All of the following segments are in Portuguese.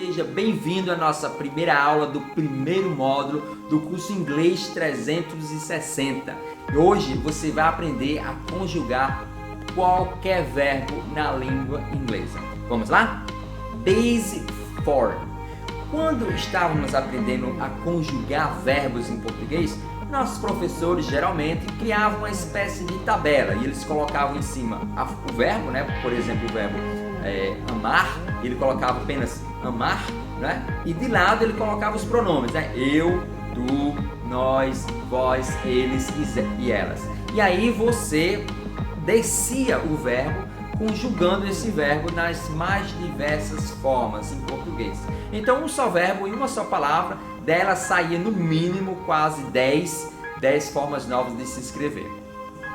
Seja bem-vindo à nossa primeira aula do primeiro módulo do curso Inglês 360. Hoje você vai aprender a conjugar qualquer verbo na língua inglesa. Vamos lá? Basic form. Quando estávamos aprendendo a conjugar verbos em português, nossos professores geralmente criavam uma espécie de tabela e eles colocavam em cima o verbo, né? Por exemplo, o verbo amar, ele colocava apenas amar, né? E de lado ele colocava os pronomes, né? Eu, tu, nós, vós, eles e elas. E aí você descia o verbo conjugando esse verbo nas mais diversas formas em português. Então um só verbo em uma só palavra, dela saía no mínimo quase 10 formas novas de se escrever.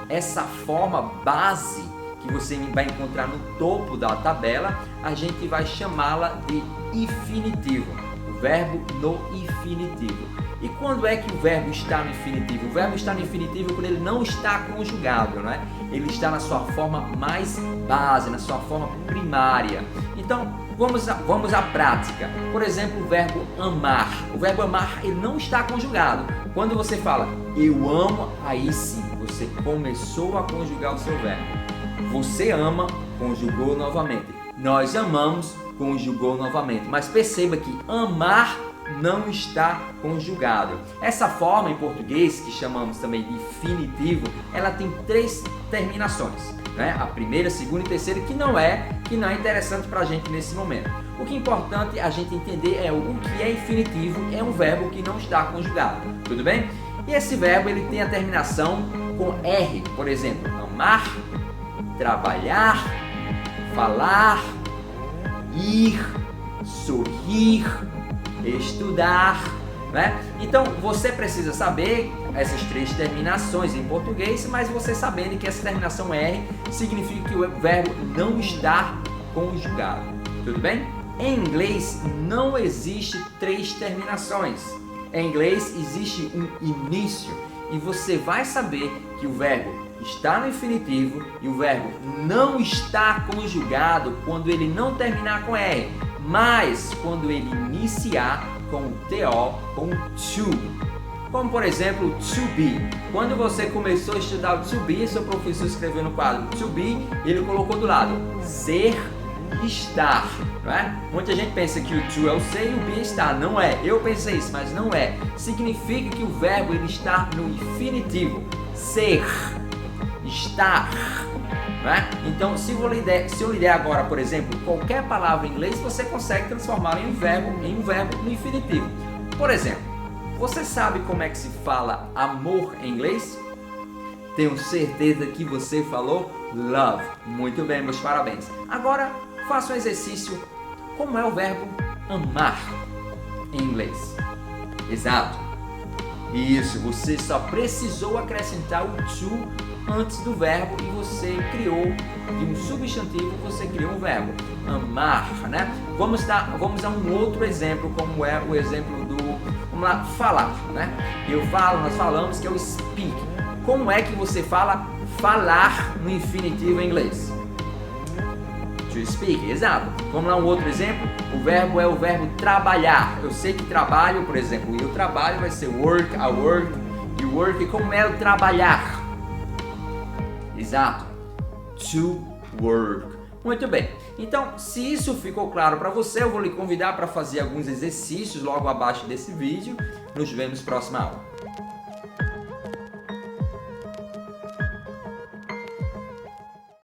Essa forma base que você vai encontrar no topo da tabela, a gente vai chamá-la de infinitivo, o verbo no infinitivo. E quando é que o verbo está no infinitivo? O verbo está no infinitivo quando ele não está conjugado, né? Ele está na sua forma mais base, na sua forma primária. Então, vamos à prática. Por exemplo, o verbo amar. O verbo amar, ele não está conjugado. Quando você fala, eu amo, aí sim, você começou a conjugar o seu verbo. Você ama, conjugou novamente. Nós amamos, conjugou novamente. Mas perceba que amar não está conjugado. Essa forma em português, que chamamos também de infinitivo, ela tem 3 terminações, né? A primeira, segunda e terceira, que não é interessante para a gente nesse momento. O que é importante a gente entender é o que é infinitivo, é um verbo que não está conjugado, tudo bem? E esse verbo ele tem a terminação com R, por exemplo, amar, trabalhar, falar, ir, sorrir, estudar, né? Então você precisa saber essas 3 terminações em português, mas você sabendo que essa terminação R significa que o verbo não está conjugado, tudo bem? Em inglês não existe 3 terminações. Em inglês existe um início e você vai saber que o verbo está no infinitivo e o verbo não está conjugado quando ele não terminar com R, mas quando ele iniciar com o TO, com o to. Como por exemplo, to be. Quando você começou a estudar o to be, seu professor escreveu no quadro to be, ele colocou do lado ser e estar, não é? Muita gente pensa que o to é o ser e o be é estar. Não é. Eu pensei isso, mas não é. Significa que o verbo ele está no infinitivo. Ser, estar, né? Então, se eu lhe der agora, por exemplo, qualquer palavra em inglês, você consegue transformá-la em um verbo no infinitivo. Por exemplo, você sabe como é que se fala amor em inglês? Tenho certeza que você falou love. Muito bem, meus parabéns. Agora, faça um exercício. Como é o verbo amar em inglês? Exato. Isso, você só precisou acrescentar o to antes do verbo e você criou de um substantivo, você criou um verbo, amar, né? Vamos a um outro exemplo, como é o exemplo do, vamos lá, falar, né? Nós falamos que é o speak. Como é que você fala falar no infinitivo em inglês? To speak, exato. Vamos lá, um outro exemplo. O verbo é o verbo trabalhar. Eu sei que trabalho, por exemplo, eu trabalho vai ser work, I work, you work. Como é o trabalhar? Exato. To work. Muito bem. Então, se isso ficou claro para você, eu vou lhe convidar para fazer alguns exercícios logo abaixo desse vídeo. Nos vemos na próxima aula.